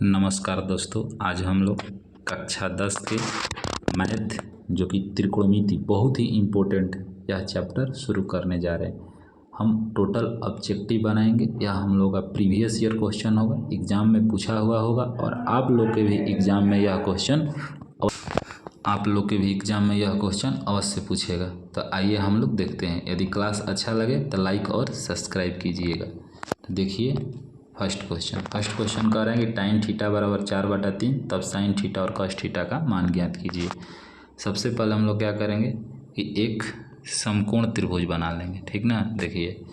नमस्कार दोस्तों, आज हम लोग कक्षा 10 के मैथ जो कि त्रिकोणमिति बहुत ही इम्पोर्टेंट यह चैप्टर शुरू करने जा रहे हैं। हम टोटल ऑब्जेक्टिव बनाएंगे। यह हम लोग का प्रीवियस ईयर क्वेश्चन होगा, एग्ज़ाम में पूछा हुआ होगा और आप लोग के भी एग्ज़ाम में यह क्वेश्चन अवश्य पूछेगा। तो आइए हम लोग देखते हैं। यदि क्लास अच्छा लगे तो लाइक और सब्सक्राइब कीजिएगा। तो देखिए फर्स्ट क्वेश्चन कह रहे हैं कि टाइन थीटा बराबर 4/3 तब साइन थीटा और कॉस थीटा का मान ज्ञात कीजिए। सबसे पहले हम लोग क्या करेंगे कि एक समकोण त्रिभुज बना लेंगे, ठीक ना। देखिए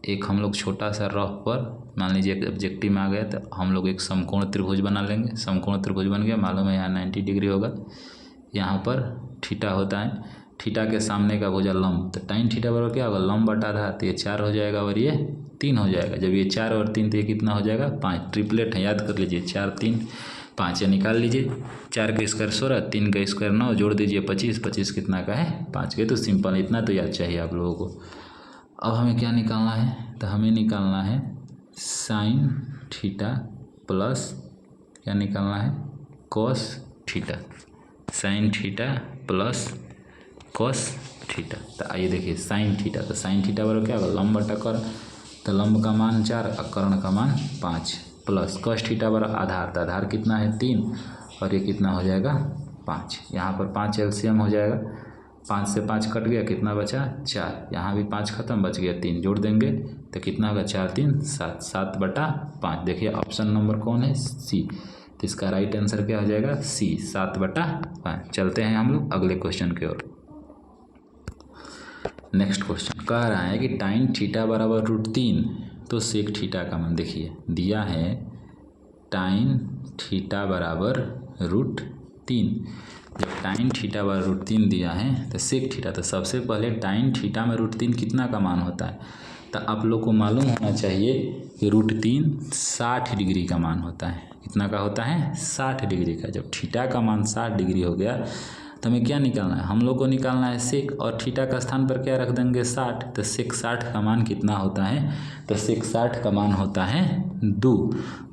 एक हम लोग छोटा सा रफ पर मान लीजिए एक ऑब्जेक्टिव में आ गया तो हम लोग एक समकोण त्रिभुज बना लेंगे। समकोण त्रिभुज बन गया, मालूम है यहाँ 90 डिग्री होगा, यहाँ पर थीटा होता है, थीटा के सामने का भुजा लंब, तो टाइन थीटा बराबर क्या होगा, लंब बटा आधा, तो ये 4 हो जाएगा और ये 3 हो जाएगा। जब ये 4 और 3 तो ये कितना हो जाएगा 5। ट्रिपलेट है, याद कर लीजिए, 4 3 5, या निकाल लीजिए। 4 का स्क्वायर 16, 3 का स्क्वायर 9, जोड़ दीजिए 25, 25 कितना का है 5 के। तो सिंपल इतना तो याद चाहिए आप लोगों को। अब हमें क्या निकालना है, तो हमें निकालना है साइन थीटा प्लस क्या निकालना है cos theta, sine theta plus cos theta. तो आइए देखिए साइन थीटा, तो साइन थीटा बराबर क्या होगा, लंब बटा कर्ण, तो लंब का मान 4 और कर्ण का मान 5, प्लस कॉस थीटा बराबर आधार, तो आधार कितना है 3 और ये कितना हो जाएगा 5। यहाँ पर 5 एलसीएम हो जाएगा, 5 से 5 कट गया, कितना बचा 4, यहाँ भी 5 खत्म, बच गया 3, जोड़ देंगे तो कितना होगा 4 3 7, 7/5। देखिए ऑप्शन नंबर कौन है, सी। तो इसका राइट आंसर क्या हो जाएगा सी, 7/5। चलते हैं हम लोग अगले क्वेश्चन की ओर। नेक्स्ट क्वेश्चन कह रहा है कि टाइन थीटा बराबर √3 तो सेक थीटा का मान। देखिए दिया है टाइन थीटा बराबर √3, जब टाइन थीटा बराबर √3 दिया है तो सेक थीटा, तो सबसे पहले टाइन थीटा में √3 कितना का मान होता है, तो आप लोग को मालूम होना चाहिए कि √3 60 डिग्री का मान होता है। कितना का होता है 60 डिग्री का। जब थीटा का मान 60 डिग्री हो गया तो हमें क्या निकालना है, हम लोग को निकालना है सेक, और थीटा का स्थान पर क्या रख देंगे 60, तो सेक 60 का मान कितना होता है, तो सेक 60 का मान होता है 2।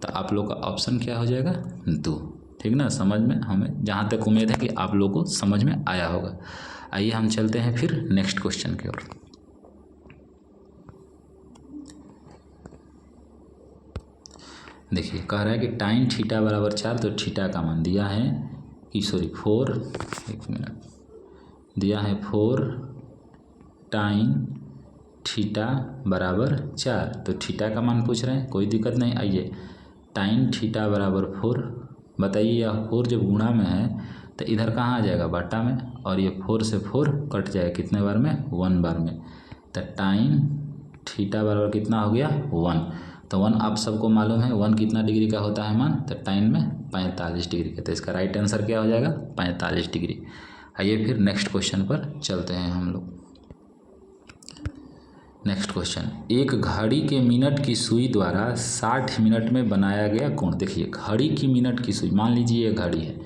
तो आप लोग का ऑप्शन क्या हो जाएगा 2, ठीक ना। समझ में, हमें जहाँ तक उम्मीद है कि आप लोग को समझ में आया होगा। आइए हम चलते हैं फिर नेक्स्ट क्वेश्चन की ओर। देखिए कह रहा है कि टाइन थीटा बराबर 4 तो थीटा का मान दिया है कि 4, एक मिनट, दिया है 4 टाइन थीटा बराबर 4, तो थीटा का मान पूछ रहे हैं, कोई दिक्कत नहीं। आइए टाइन थीटा बराबर 4, बताइए यह 4 जब गुणा में है तो इधर कहाँ आ जाएगा बाटा में, और ये 4 से 4 कट जाएगा कितने बार में 1 बार में, तो टाइन थीटा बराबर कितना हो गया 1। तो 1 आप सबको मालूम है 1 कितना डिग्री का होता है मान, तो टाइन में 45 डिग्री का, तो इसका राइट आंसर क्या हो जाएगा 45 डिग्री। आइए फिर नेक्स्ट क्वेश्चन पर चलते हैं हम लोग। नेक्स्ट क्वेश्चन, एक घड़ी के मिनट की सुई द्वारा 60 मिनट में बनाया गया कोण। देखिए घड़ी की मिनट की सुई, मान लीजिए ये घड़ी है,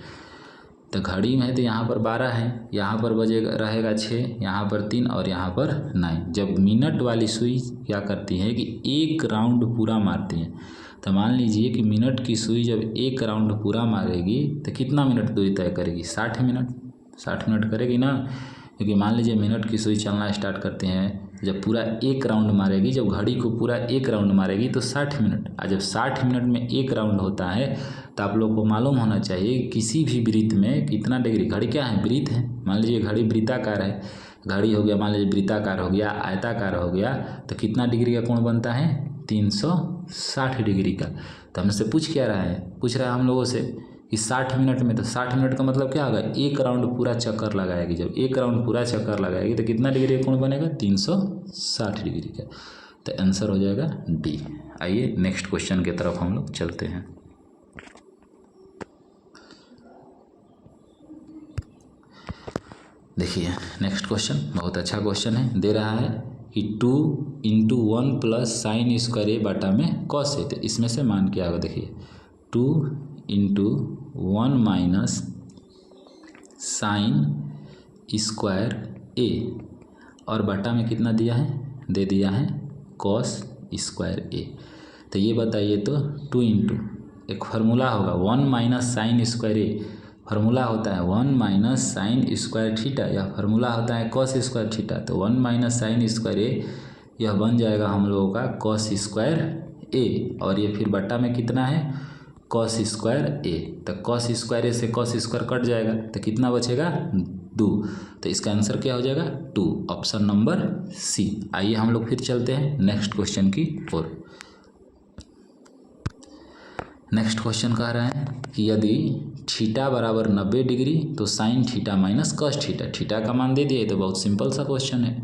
तो घड़ी में है तो यहाँ पर 12 है, यहाँ पर बजेगा रहेगा 6, यहाँ पर 3 और यहाँ पर 9। जब मिनट वाली सुई क्या करती है कि एक राउंड पूरा मारती है, तो मान लीजिए कि मिनट की सुई जब एक राउंड पूरा मारेगी तो कितना मिनट दूरी तय करेगी 60 मिनट, 60 मिनट करेगी ना। क्योंकि मान लीजिए मिनट की सुई चलना स्टार्ट करते हैं, जब पूरा एक राउंड मारेगी, जब घड़ी को पूरा एक राउंड मारेगी तो 60 मिनट, और जब 60 मिनट में एक राउंड होता है तो आप लोग को मालूम होना चाहिए किसी भी वृत्त में कितना डिग्री, घड़ी क्या है वृत्त है, मान लीजिए घड़ी वृत्ताकार है, घड़ी हो गया मान लीजिए वृत्ताकार हो गया, आयताकार हो गया, तो कितना डिग्री का कोण बनता है 360 डिग्री का। तो हमसे पूछ क्या रहा है, पूछ रहा है हम लोगों से कि 60 मिनट में, तो 60 मिनट का मतलब क्या होगा, एक राउंड पूरा चक्कर लगाएगी, जब एक राउंड पूरा चक्कर लगाएगी तो कितना डिग्री का कोण बनेगा 360 डिग्री का। तो आंसर हो जाएगा डी। आइए नेक्स्ट क्वेश्चन की तरफ हम लोग चलते हैं। देखिए नेक्स्ट क्वेश्चन बहुत अच्छा क्वेश्चन है, दे रहा है कि 2 × 1 प्लस साइन स्क्वायर ए बटा में कॉस है, तो इसमें से मान क्या होगा। देखिए 2 × 1 माइनस साइन स्क्वायर ए, और बटा में कितना दिया है, दे दिया है कॉस स्क्वायर ए। तो ये बताइए तो 2 × एक फार्मूला होगा 1 माइनस साइन स्क्वायर ए, फार्मूला होता है 1 माइनस साइन स्क्वायर थीटा, या फार्मूला होता है कॉस स्क्वायर थीटा। तो 1 माइनस साइन स्क्वायर ए यह बन जाएगा हम लोगों का कॉस स्क्वायर ए, और ये फिर बट्टा में कितना है कॉस स्क्वायर ए। तो कॉस स्क्वायर ए से कॉस स्क्वायर कट जाएगा तो कितना बचेगा 2। तो इसका आंसर क्या हो जाएगा 2, ऑप्शन नंबर सी। आइए हम लोग फिर चलते हैं नेक्स्ट क्वेश्चन की ओर। नेक्स्ट क्वेश्चन कह रहा है कि यदि थीटा बराबर 90 डिग्री तो sine theta minus cos theta, theta का मान दे दिए तो बहुत सिंपल सा क्वेश्चन है,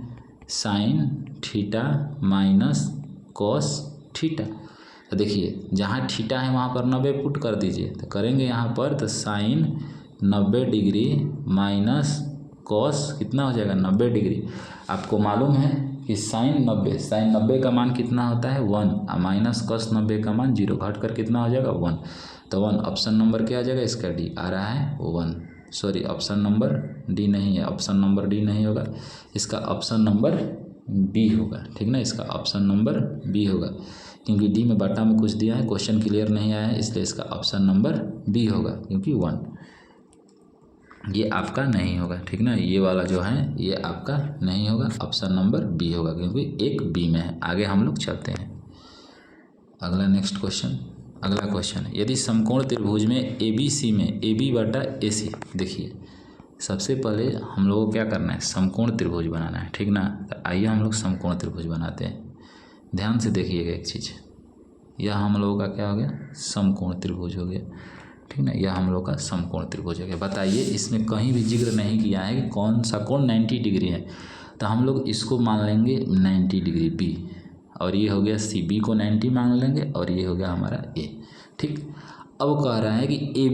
sine theta minus cos theta. तो देखिए जहाँ थीटा है वहाँ पर 90 पुट कर दीजिए, तो करेंगे यहाँ पर तो साइन 90 डिग्री माइनस कॉस कितना हो जाएगा 90 डिग्री। आपको मालूम है कि साइन 90 का मान कितना होता है 1, और माइनस कॉस 90 का मान 0, घट कर कितना हो जाएगा 1। तो 1 ऑप्शन नंबर क्या आ जाएगा इसका डी आ रहा है 1, सॉरी ऑप्शन नंबर डी नहीं है, ऑप्शन नंबर डी नहीं होगा, इसका ऑप्शन नंबर बी होगा, ठीक ना, इसका ऑप्शन नंबर बी होगा, क्योंकि डी में बटा में कुछ दिया है, क्वेश्चन क्लियर नहीं आया है, इसलिए इसका ऑप्शन नंबर बी होगा, क्योंकि 1 ये आपका नहीं होगा, ठीक ना, ये वाला जो है ये आपका नहीं होगा, ऑप्शन नंबर बी होगा, क्योंकि एक बी में है। आगे हम लोग चलते हैं अगला नेक्स्ट क्वेश्चन। अगला क्वेश्चन है यदि समकोण त्रिभुज में ए बी सी में ए बी बटा ए सी, देखिए सबसे पहले हम लोगों को क्या करना है समकोण त्रिभुज बनाना है, ठीक ना। तो आइए हम लोग समकोण त्रिभुज बनाते हैं। ध्यान से देखिएगा एक चीज़, यह हम लोगों का क्या हो गया समकोण त्रिभुज हो गया, ठीक ना, यह हम लोग का समकोण त्रिभुज हो गया। बताइए इसमें कहीं भी जिक्र नहीं किया है कि कौन सा कोण 90 डिग्री है, तो हम लोग इसको मान लेंगे 90 डिग्री बी, और ये हो गया सी, बी को 90 मान लेंगे, और ये हो गया हमारा ए, ठीक। अब कह रहा है कि ए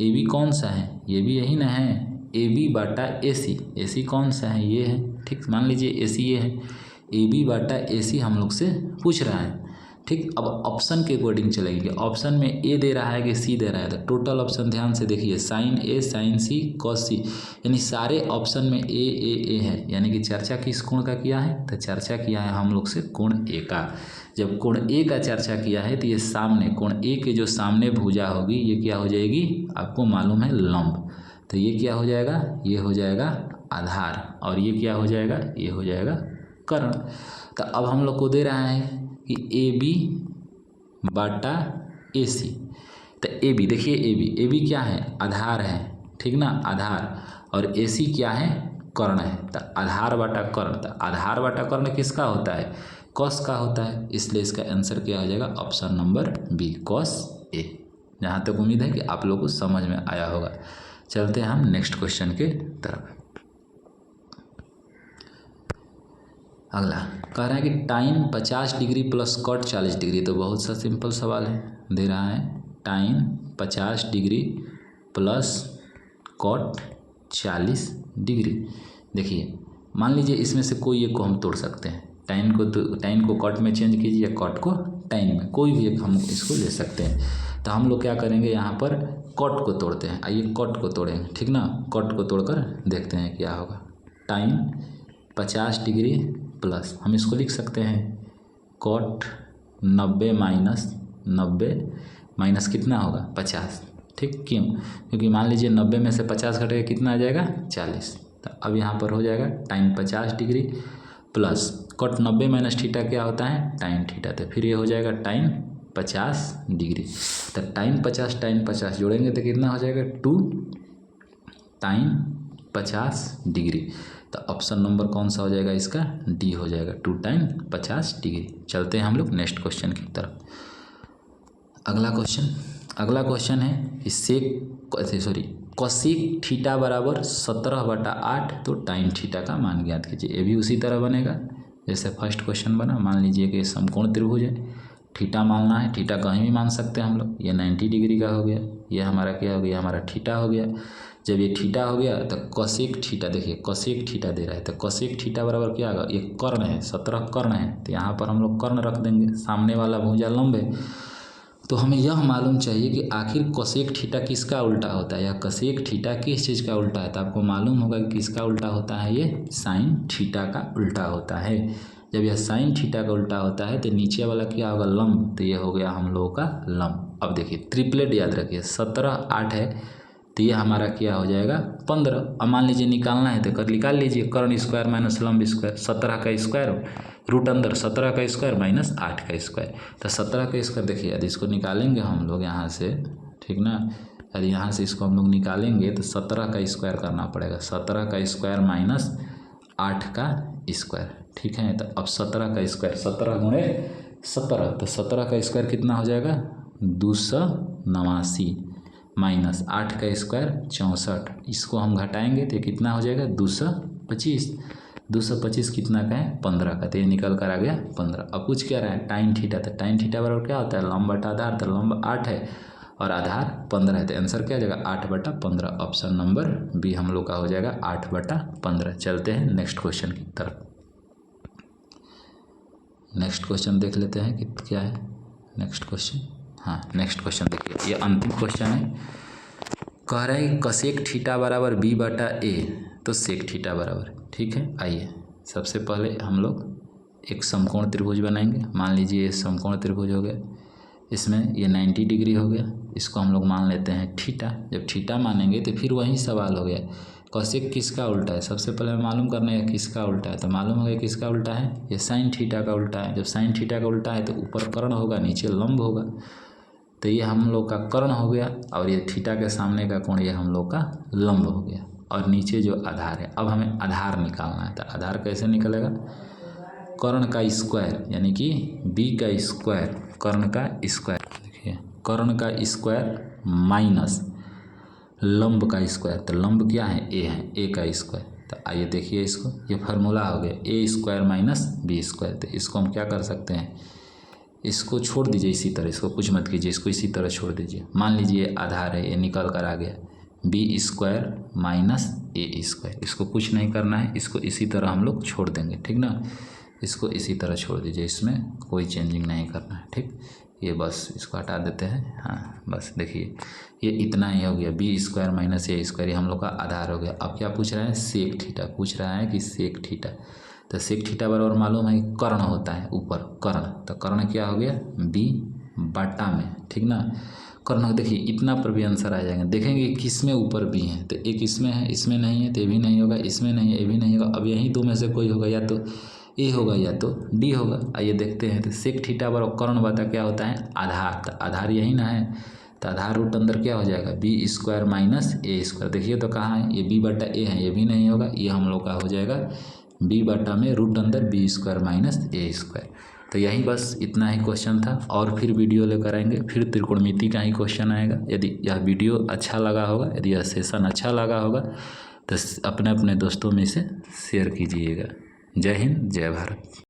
बी कौन सा है, ये भी यही ना है, ए बी बाटा ए सी कौन सा है ये है, ठीक, मान लीजिए ए सी ये है, ए बी बाटा ए सी हम लोग से पूछ रहा है, ठीक। अब ऑप्शन के अकॉर्डिंग चलेंगे, ऑप्शन में ए दे रहा है कि सी दे रहा है, तो टोटल ऑप्शन ध्यान से देखिए साइन ए साइन सी कॉस सी, यानी सारे ऑप्शन में ए है, यानी कि चर्चा किस कोण का किया है, तो चर्चा किया है हम लोग से कोण ए का। जब कोण ए का चर्चा किया है तो ये सामने कोण ए के जो सामने भुजा होगी ये क्या हो जाएगी, आपको मालूम है लंब, तो ये क्या हो जाएगा, ये हो जाएगा आधार, और ये क्या हो जाएगा, ये हो जाएगा कर्ण। तो अब हम लोग को दे रहा है कि ए बी बाटा ए सी, तो ए बी देखिए ए बी क्या है आधार है, ठीक ना, आधार, और ए सी क्या है कर्ण है, तो आधार बाटा कर्ण, तो आधार बाटा कर्ण किसका होता है कॉस का होता है, इसलिए इसका आंसर क्या हो जाएगा option number B cos A. जहाँ तक उम्मीद है कि आप लोग को समझ में आया होगा। चलते हैं हम नेक्स्ट क्वेश्चन के तरफ। अगला कह रहा है कि टाइन 50 डिग्री प्लस कॉट 40 डिग्री, तो बहुत सा सिंपल सवाल है, दे रहा है टाइन 50 डिग्री प्लस कॉट 40 डिग्री। देखिए मान लीजिए इसमें से कोई एक को हम तोड़ सकते हैं, टाइन को कॉट में चेंज कीजिए या कॉट को टाइन में, कोई भी एक हम इसको ले सकते हैं। तो हम लोग क्या करेंगे यहाँ पर कॉट को तोड़ते हैं, आइए कॉट को तोड़ेंगे, ठीक ना, कॉट को तोड़कर देखते हैं क्या होगा। टाइन 50 डिग्री प्लस हम इसको लिख सकते हैं कॉट 90 माइनस कितना होगा 50, ठीक, क्यों, क्योंकि मान लीजिए 90 में से 50 घटेगा कितना आ जाएगा 40। तो अब यहाँ पर हो जाएगा tan 50 degree plus cot 90 minus theta क्या होता है टाइन थीटा, तो फिर ये हो जाएगा टाइन 50 डिग्री। तो टाइन 50 जोड़ेंगे तो कितना हो जाएगा 2 टाइन 50 डिग्री। तो ऑप्शन नंबर कौन सा हो जाएगा इसका डी हो जाएगा 2 टाइन 50 डिग्री। चलते हैं हम लोग नेक्स्ट क्वेश्चन की तरफ। अगला क्वेश्चन है कि कोसेक थीटा बराबर 17/8, तो टाइन थीटा का मान ज्ञात कीजिए। ये भी उसी तरह बनेगा जैसे फर्स्ट क्वेश्चन बना। मान लीजिए कि समकोण त्रिभुज है, थीटा मानना है, थीटा कहीं भी मान सकते हैं हम लोग। ये 90 डिग्री का हो गया, ये हमारा क्या हो गया, हमारा थीटा हो गया। जब ये थीटा हो गया तो कोसेक थीटा, देखिए कोसेक थीटा दे रहा है, तो कोसेक थीटा बराबर क्या होगा, ये कर्ण है, 17 कर्ण है, तो यहाँ पर हम लोग कर्ण रख देंगे, सामने वाला भुजा लंब है। तो हमें यह मालूम चाहिए कि आखिर कोसेक थीटा किसका उल्टा होता है, या कोसेक थीटा किस चीज़ का उल्टा है। तो आपको मालूम होगा कि किसका उल्टा होता है, ये साइन थीटा का उल्टा होता है। जब यह साइन थीटा का उल्टा होता है तो नीचे वाला क्या होगा लंब, तो ये हो गया हम लोगों का लंब। अब देखिए ट्रिपलेट याद रखिए, 17 8 है तो ये हमारा क्या हो जाएगा 15। अब मान लीजिए निकालना है तो कर निकाल लीजिए, कर्ण स्क्वायर माइनस लंब स्क्वायर, 17 का स्क्वायर रूट अंदर 17 का स्क्वायर माइनस 8 का स्क्वायर। तो 17 का स्क्वायर देखिए यदि इसको निकालेंगे हम लोग यहाँ से, ठीक ना, यदि यहाँ से इसको हम लोग निकालेंगे तो 17 का स्क्वायर करना पड़ेगा, 17 का स्क्वायर माइनस 8 का स्क्वायर, ठीक है। तो अब 17 का स्क्वायर 17 गुणे 17, तो 17 का स्क्वायर कितना हो जाएगा 289 माइनस 8 का स्क्वायर 64, इसको हम घटाएंगे तो कितना हो जाएगा 225। 225 कितना का है 15 का, तो ये निकल कर आ गया 15। अब पूछ क्या रहा है टाइन थीटा, तो टाइन थीटा बराबर क्या होता है लंब बटा आधार, तो लंब 8 है और आधार 15 है, तो आंसर क्या हो जाएगा 8/15। ऑप्शन नंबर बी हम लोग का हो जाएगा 8/15। चलते हैं नेक्स्ट क्वेश्चन की तरफ। नेक्स्ट क्वेश्चन देख लेते हैं कि क्या है नेक्स्ट क्वेश्चन। हाँ नेक्स्ट क्वेश्चन देखिए, ये अंतिम क्वेश्चन है। कह रहे हैं कसेक थीटा बराबर b/a, तो सेक थीटा बराबर, ठीक है। आइए सबसे पहले हम लोग एक समकोण त्रिभुज बनाएंगे। मान लीजिए ये समकोण त्रिभुज हो गया, इसमें ये 90 डिग्री हो गया, इसको हम लोग मान लेते हैं थीटा। जब थीटा मानेंगे तो फिर वही सवाल हो गया कसेक किसका उल्टा है, सबसे पहले मालूम करना है किसका उल्टा है, तो मालूम हो गया किसका उल्टा है, ये साइन थीटा का उल्टा है। जब साइन थीटा का उल्टा है तो ऊपर कर्ण होगा नीचे लंब होगा, तो ये हम लोग का कर्ण हो गया और ये थीटा के सामने का कोण ये हम लोग का लंब हो गया, और नीचे जो आधार है। अब हमें आधार निकालना है, तो आधार कैसे निकलेगा, कर्ण का स्क्वायर यानी कि b का स्क्वायर, कर्ण का स्क्वायर, देखिए कर्ण का स्क्वायर माइनस लंब का स्क्वायर, तो लंब क्या है a है, a का स्क्वायर। तो आइए देखिए इसको, ये फार्मूला हो गया a square minus b square. तो इसको हम क्या कर सकते हैं, इसको छोड़ दीजिए इसी तरह, इसको कुछ मत कीजिए, इसको इसी तरह छोड़ दीजिए। मान लीजिए आधार है, ये निकल कर आ गया बी स्क्वायर माइनस ए स्क्वायर, इसको कुछ नहीं करना है, इसको इसी तरह हम लोग छोड़ देंगे, ठीक ना। इसको इसी तरह छोड़ दीजिए, इसमें कोई चेंजिंग नहीं करना है, ठीक। ये बस इसको हटा देते हैं, हाँ बस देखिए ये इतना ही हो गया बी स्क्वायर माइनस ए स्क्वायर, ये हम लोग का आधार हो गया। अब क्या पूछ रहा है सेक थीटा पूछ रहा है कि सेक थीटा, तो सेक थीटा बराबर मालूम है कर्ण होता है ऊपर कर्ण, तो कर्ण क्या हो गया b/, में, ठीक ना। कर्ण देखिए इतना पर भी आंसर आ जाएगा, देखेंगे किस में ऊपर भी है, तो एक इसमें है, इसमें नहीं है तो ये भी नहीं होगा, इसमें नहीं है ये भी नहीं होगा। अब यही दो में से कोई होगा, या तो ए होगा या तो डी होगा। आइए देखते हैं, तो सेक थीटा बराबर कर्ण बता क्या होता है आधार, तो आधार यही ना है, तो आधार रूट अंदर क्या हो जाएगा बी स्क्वायर माइनस ए स्क्वायर। देखिए तो कहाँ है ये b/a है, ये भी नहीं होगा, ये हम लोग का हो जाएगा b/, में रूट अंदर बी स्क्वायर माइनस ए स्क्वायर। तो यही बस इतना ही क्वेश्चन था, और फिर वीडियो लेकर आएंगे, फिर त्रिकोणमिति का ही क्वेश्चन आएगा। यदि यह वीडियो अच्छा लगा होगा, यदि यह सेशन अच्छा लगा होगा तो अपने अपने दोस्तों में से शेयर कीजिएगा। जय हिंद जय भारत।